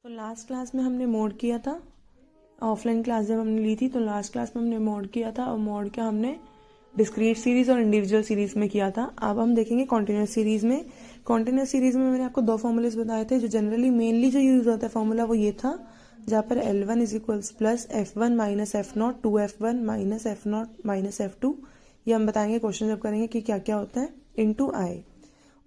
तो last class में हमने मोड किया था, ऑफलाइन क्लास जब हमने ली थी तो लास्ट क्लास में हमने मोड किया था और मोड का हमने डिस्क्रीट सीरीज और इंडिविजुअल सीरीज में किया था। अब हम देखेंगे कॉन्टिन्यूस सीरीज में। कॉन्टिन्यूस सीरीज में मैंने आपको दो फॉर्मूलेस बताए थे। जो जनरली मेनली जो यूज होता है फॉर्मूला वो ये था, जहाँ पर L1 is equals plus F1 minus F0 2F1 minus F0 minus F2, ये हम बताएंगे क्वेश्चन जब करेंगे कि क्या क्या होता है, इनटू आई।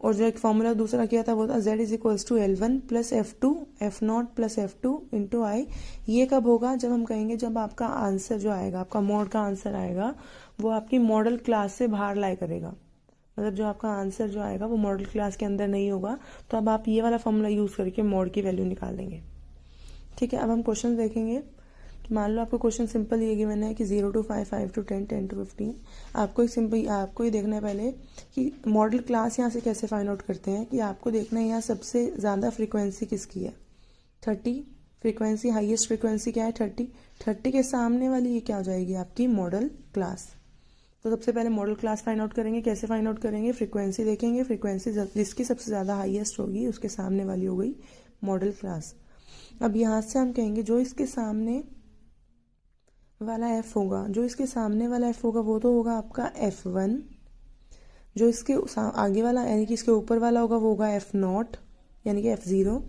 और जो एक फॉर्मूला दूसरा किया था वो था Z is equals to L1 plus F2 F0 plus F2 into I. ये कब होगा, जब हम कहेंगे जब आपका आंसर जो आएगा, आपका मोड का आंसर आएगा, वो आपकी मॉडल क्लास से बाहर लाई करेगा। मतलब जो आपका आंसर जो आएगा वो मॉडल क्लास के अंदर नहीं होगा। तो अब आप ये वाला फॉर्मूला यूज करके मोड की वैल्यू निकाल देंगे। ठीक है, अब हम क्वेश्चन देखेंगे। मान लो आपको क्वेश्चन सिंपल ये गिवन है कि 0 to 5, 5 to 10, 10 to 15। आपको ये देखना है पहले कि मॉडल क्लास यहाँ से कैसे फाइंड आउट करते हैं, कि आपको देखना है यहाँ सबसे ज़्यादा फ्रीक्वेंसी किसकी है, 30। फ्रीक्वेंसी हाईएस्ट फ्रीक्वेंसी क्या है, 30। 30 के सामने वाली ये क्या हो जाएगी, आपकी मॉडल क्लास। तो सबसे पहले मॉडल क्लास फाइंड आउट करेंगे। कैसे फाइंड आउट करेंगे, फ्रीक्वेंसी देखेंगे, फ्रीक्वेंसी जिसकी सबसे ज़्यादा हाईएस्ट होगी उसके सामने वाली हो गई मॉडल क्लास। अब यहाँ से हम कहेंगे जो इसके सामने वाला f होगा, जो इसके सामने वाला f होगा वो तो होगा आपका F1। जो इसके आगे वाला यानी कि इसके ऊपर वाला होगा वो होगा F0 यानी कि F0,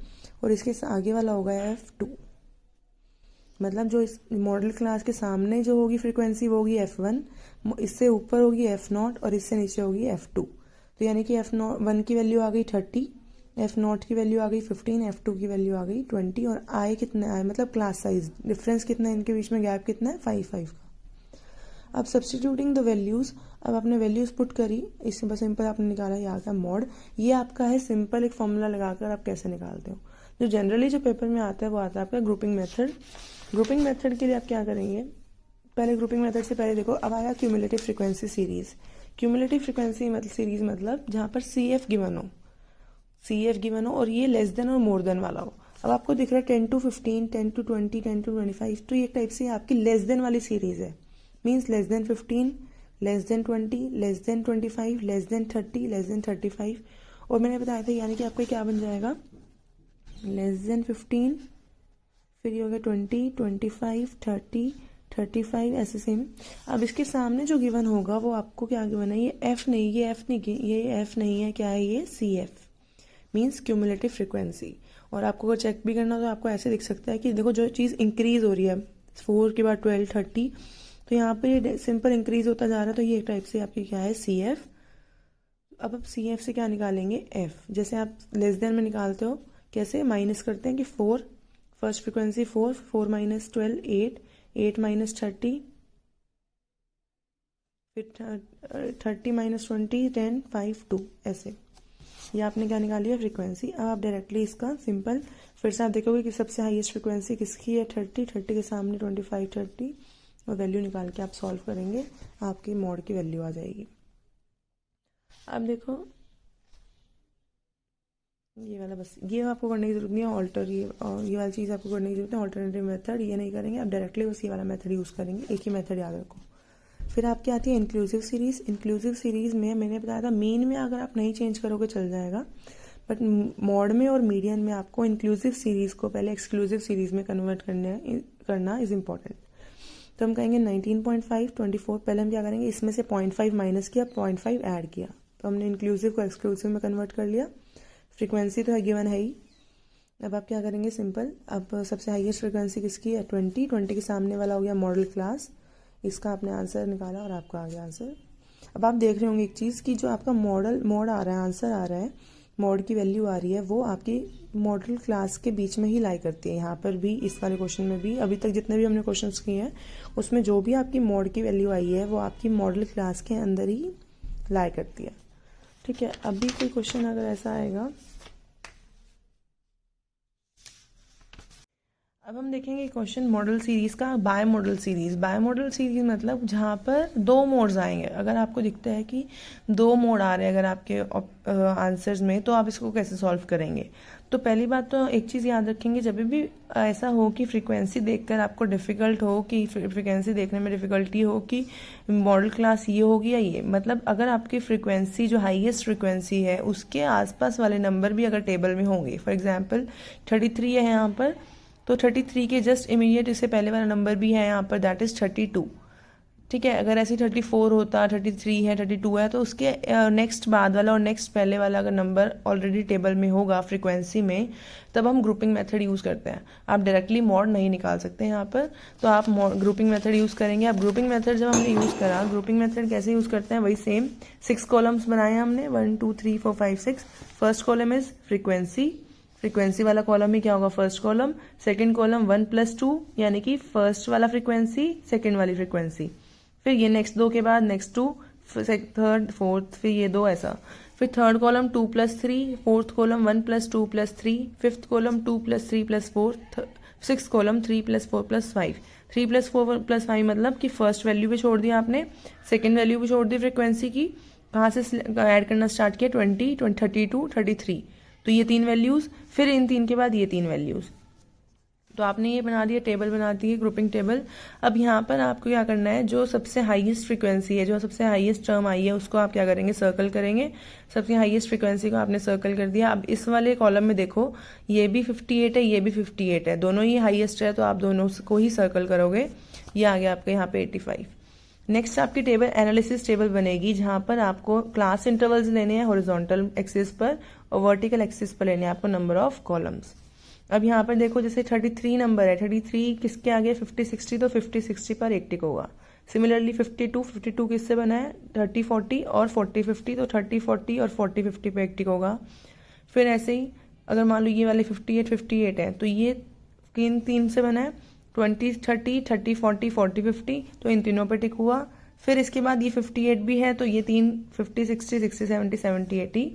और इसके आगे वाला होगा F2। मतलब जो इस मॉडल क्लास के सामने जो होगी फ्रीक्वेंसी वो होगी F1, इससे ऊपर होगी F0 और इससे नीचे होगी F2। तो यानी कि F1 की वैल्यू आ गई 30, F0 की वैल्यू आ गई 15, F2 की वैल्यू आ गई 20, और आई कितना है, मतलब क्लास साइज डिफरेंस कितना है, इनके बीच में गैप कितना है, 5 का। अब सब्सटीट्यूटिंग द वैल्यूज, अब आपने वैल्यूज पुट करी, इससे बस सिंपल आपने निकाला ये आ गया मॉड। ये आपका है सिंपल एक फॉर्मूला लगाकर आप कैसे निकालते हो। जो जनरली जो पेपर में आता है वो आता है आपका ग्रुपिंग मेथड। ग्रुपिंग मेथड के लिए आप क्या करेंगे, पहले ग्रुपिंग मेथड से पहले देखो, अब आया cumulative frequency series. Cumulative frequency मतलब सीरीज मतलब जहाँ पर CF गिवन हो और ये लेस देन और मोर देन वाला हो। अब आपको दिख रहा है 10 to 15, 10 to 20, 10 to 25, तो ये एक टाइप से आपकी लेस देन वाली सीरीज है। Means less than 15, less than 20, less than 25, less than 30, less than 35। और मैंने बताया था यानी कि आपका क्या बन जाएगा, लेस देन 15, फिर ये हो गया 20, 25, 30, 35, ऐसे सेम। अब इसके सामने जो गिवन होगा वो आपको क्या गिवन है, ये F नहीं, ये F नहीं है, क्या है ये, CF मीन्स क्यूमुलेटिव फ्रीक्वेंसी। और आपको अगर चेक भी करना तो आपको ऐसे दिख सकता है कि देखो जो चीज़ इंक्रीज हो रही है 4 के बाद 12, 30, तो यहाँ पे ये सिंपल इंक्रीज होता जा रहा है, तो ये एक टाइप से आपकी क्या है, CF। अब CF से क्या निकालेंगे, F। जैसे आप लेस देन में निकालते हो, कैसे माइनस करते हैं कि 4, फर्स्ट फ्रीक्वेंसी 4, 4 माइनस 12 8, 8 माइनस 30, फिर 30 माइनस 20 10 5 2, ऐसे। ये आपने क्या निकाली है, फ्रीक्वेंसी। अब आप डायरेक्टली इसका सिंपल फिर से आप देखोगे कि सबसे हाईएस्ट फ्रीक्वेंसी किसकी है, 30, 30 के सामने 25, 30, और वैल्यू निकाल के आप सॉल्व करेंगे, आपकी मॉड की वैल्यू आ जाएगी। अब देखो ये वाला, बस ये आपको करने की जरूरत नहीं है, ऑल्टर ये वाली चीज़ आपको करने की जरूरत है, ऑल्टरनेटिव मेथड ये नहीं करेंगे, आप डायरेक्टली बस ये वाला मेथड यूज़ करेंगे, एक ही मेथड याद रखो। फिर आपकी आती है इंक्लूसिव सीरीज। इंक्लूसिव सीरीज में मैंने बताया था मीन में अगर आप नहीं चेंज करोगे चल जाएगा, बट मॉड में और मीडियन में आपको इंक्लूसिव सीरीज को पहले एक्सक्लूसिव सीरीज में कन्वर्ट करना इज इम्पॉर्टेंट। तो हम कहेंगे 19.5, 24, पहले हम क्या करेंगे, इसमें से 0.5 माइनस किया, 0.5 ऐड किया, तो हमने इंक्लूसिव को एक्सक्लूसिव में कन्वर्ट कर लिया। फ्रीक्वेंसी तो है गिवन है ही। अब आप क्या करेंगे, सिंपल, अब सबसे हाईएस्ट फ्रीक्वेंसी किसकी है, 20 के सामने वाला हो गया मॉडल क्लास, इसका आपने आंसर निकाला और आपका आ गया आंसर। अब आप देख रहे होंगे एक चीज़ कि जो आपका मोड आ रहा है, आंसर आ रहा है, मोड की वैल्यू आ रही है, वो आपकी मॉडल क्लास के बीच में ही लाई करती है। यहाँ पर भी, इस वाले क्वेश्चन में भी, अभी तक जितने भी हमने क्वेश्चंस किए हैं उसमें जो भी आपकी मोड की वैल्यू आई है वो आपकी मॉडल क्लास के अंदर ही लाई करती है। ठीक है, अभी कोई क्वेश्चन अगर ऐसा आएगा, अब हम देखेंगे क्वेश्चन मॉडल सीरीज का, by model series. By model series मतलब जहाँ पर दो मोड्स आएंगे। अगर आपको दिखता है कि दो मोड आ रहे हैं अगर आपके आंसर्स में, तो आप इसको कैसे सॉल्व करेंगे। तो पहली बात तो एक चीज़ याद रखेंगे, जब भी ऐसा हो कि फ्रीक्वेंसी देखकर आपको डिफ़िकल्ट हो, कि फ्रीक्वेंसी देखने में डिफ़िकल्टी हो कि मॉडल क्लास ये होगी या ये, मतलब अगर आपकी फ्रीक्वेंसी जो हाईएस्ट फ्रीक्वेंसी है उसके आसपास वाले नंबर भी अगर टेबल में होंगे, फॉर एग्जांपल 33 है यहाँ पर, तो 33 के जस्ट इमीडिएट इससे पहले वाला नंबर भी है यहाँ पर, दैट इज़ 32। ठीक है, अगर ऐसे 34 होता, 33 है, 32 है, तो उसके नेक्स्ट बाद वाला और नेक्स्ट पहले वाला अगर नंबर ऑलरेडी टेबल में होगा फ्रीक्वेंसी में, तब हम ग्रुपिंग मेथड यूज़ करते हैं। आप डायरेक्टली मॉड नहीं निकाल सकते यहाँ पर, तो आप ग्रुपिंग मेथड यूज़ करेंगे। अब ग्रुपिंग मेथड जब हमने यूज़ करा, ग्रुपिंग मेथड कैसे यूज़ करते हैं, वही सेम 6 कॉलम्स बनाए हमने, 1 2 3 4 5 6। फर्स्ट कॉलम इज फ्रीक्वेंसी वाला कॉलम ही क्या होगा, फर्स्ट कॉलम। सेकंड कॉलम 1 + 2 यानी कि फर्स्ट वाला फ्रीक्वेंसी, सेकंड वाली फ्रीक्वेंसी। फिर ये नेक्स्ट दो के बाद नेक्स्ट 2, थर्ड, फोर्थ, फिर ये दो, ऐसा। फिर third column 2 + 3, fourth column 1 + 2 + 3, fifth column 2 + 3 + 4, six column 3 + 4 + 5। 3 + 4 + 5 मतलब कि फर्स्ट वैल्यू भी छोड़ दिया आपने, सेकेंड वैल्यू भी छोड़ दी फ्रीक्वेंसी की, कहाँ से ऐड करना स्टार्ट किया, 20, 32, 33। तो ये 3 वैल्यूज़, फिर इन 3 के बाद ये 3 वैल्यूज़। तो आपने ये बना दिया, टेबल बना दी है, ग्रुपिंग टेबल। अब यहाँ पर आपको क्या करना है, जो सबसे हाईएस्ट फ्रीक्वेंसी है, जो सबसे हाईएस्ट टर्म आई है, उसको आप क्या करेंगे, सर्कल करेंगे। सबसे हाईएस्ट फ्रीक्वेंसी को आपने सर्कल कर दिया। अब इस वाले कॉलम में देखो, ये भी 58 है, ये भी 58 है, दोनों ही हाईएस्ट है, तो आप दोनों को ही सर्कल करोगे। ये आ गया आपके यहाँ पे 85। नेक्स्ट आपकी टेबल एनालिसिस टेबल बनेगी, जहाँ पर आपको क्लास इंटरवल्स लेने हैं हॉरिजॉन्टल एक्सिस पर, और वर्टिकल एक्सिस पर लेने हैं आपको नंबर ऑफ कॉलम्स। अब यहाँ पर देखो, जैसे 33 नंबर है, 33 किसके आगे 50 60, तो 50 60 पर एक टिक होगा। सिमिलरली 52 किससे बना है, 30 40 और 40 50, तो 30 40 और 40 50 पे एक टिक होगा। फिर ऐसे ही अगर मान लो ये वाले 58 है, तो ये किन 3 से बना है, 20 30 30 40 40 50, तो इन तीनों पे टिक हुआ। फिर इसके बाद ये 58 भी है, तो ये 3 50 60 60 70 70 80,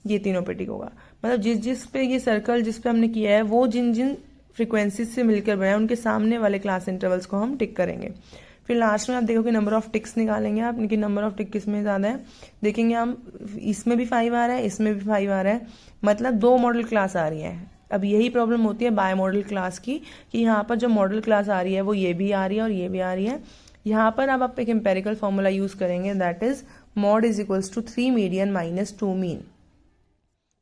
ये तीनों पे टिक होगा। मतलब जिस पे ये सर्कल जिस पे हमने किया है, वो जिन फ्रीक्वेंसीज से मिलकर बनाए, उनके सामने वाले क्लास इंटरवल्स को हम टिक करेंगे। फिर लास्ट में आप देखोगे नंबर ऑफ टिक्स निकालेंगे आप, कि नंबर ऑफ टिक किस में ज़्यादा है। देखेंगे हम, इसमें भी 5 आ रहा है, इसमें भी 5 आ रहा है, मतलब 2 मॉडल क्लास आ रही है। अब यही प्रॉब्लम होती है बाय मॉडल क्लास की, कि यहाँ पर जो मॉडल क्लास आ रही है वो ये भी आ रही है और ये भी आ रही है। यहाँ पर अब आप एक एम्पेरिकल फॉर्मूला यूज़ करेंगे, that is mod = 3 median - 2 mean.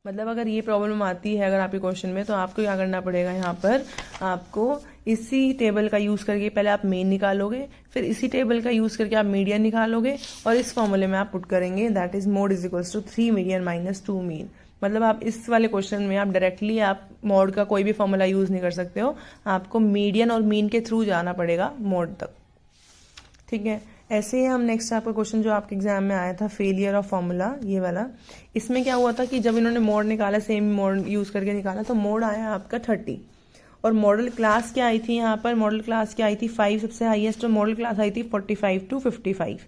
मतलब अगर ये प्रॉब्लम आती है अगर आपके क्वेश्चन में, तो आपको क्या करना पड़ेगा, यहाँ पर आपको इसी टेबल का यूज़ करके पहले आप मीन निकालोगे, फिर इसी टेबल का यूज़ करके आप मीडियन निकालोगे, और इस फॉर्मूले में आप पुट करेंगे, that is mod = 3 median - 2 mean. मतलब आप इस वाले क्वेश्चन में आप डायरेक्टली आप मॉड का कोई भी फॉर्मूला यूज़ नहीं कर सकते हो, आपको मीडियन और मीन के थ्रू जाना पड़ेगा मॉड तक। ठीक है, ऐसे ही हम नेक्स्ट आपका क्वेश्चन जो आपके एग्जाम में आया था, फेलियर ऑफ फॉर्मूला, ये वाला। इसमें क्या हुआ था कि जब इन्होंने मोड निकाला, सेम मोड यूज करके निकाला, तो मोड आया आपका 30, और मॉडल क्लास क्या आई थी यहाँ पर, मॉडल क्लास क्या आई थी 5 सबसे हाईएस्ट, और मॉडल क्लास आई थी 45 to 55।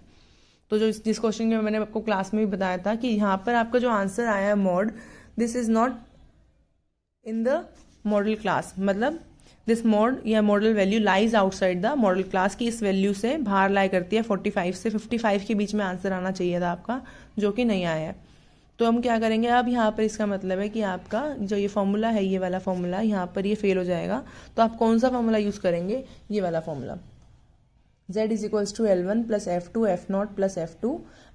तो जो जिस क्वेश्चन में मैंने आपको क्लास में भी बताया था कि यहाँ पर आपका जो आंसर आया है mod, this is not in the model class, मतलब दिस मॉड या model value lies outside the model class की, इस वैल्यू से बाहर लाई करती है। 45 से 55 के बीच में आंसर आना चाहिए था आपका, जो कि नहीं आया है। तो हम क्या करेंगे, अब यहाँ पर इसका मतलब है कि आपका जो ये फॉर्मूला है, ये वाला फॉर्मूला यहाँ पर ये फेल हो जाएगा। तो आप कौन सा फॉर्मूला यूज़ करेंगे, ये वाला formula, z = L1 + F2 F0 + F2।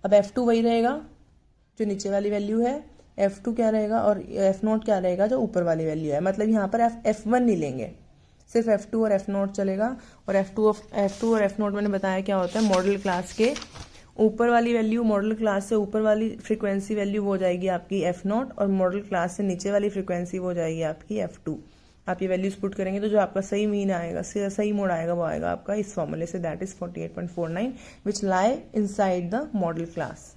अब F2 वही रहेगा जो नीचे वाली वैल्यू है, F2 क्या रहेगा और F0 क्या रहेगा जो ऊपर वाली वैल्यू है। मतलब यहाँ पर F1 नहीं लेंगे, सिर्फ F2 और F0 चलेगा। और F2 और F0 मैंने बताया क्या होता है, मॉडल क्लास के ऊपर वाली वैल्यू, मॉडल क्लास से ऊपर वाली फ्रीक्वेंसी वैल्यू वो जाएगी आपकी F0, और मॉडल क्लास से नीचे वाली फ्रीक्वेंसी वो जाएगी आपकी F2। आप ये वैल्यूज पुट करेंगे तो जो आपका सही मीन आएगा, सही मोड आएगा, वो आएगा आपका इस फॉर्मूले से, that is 48.49 which lie inside the model class.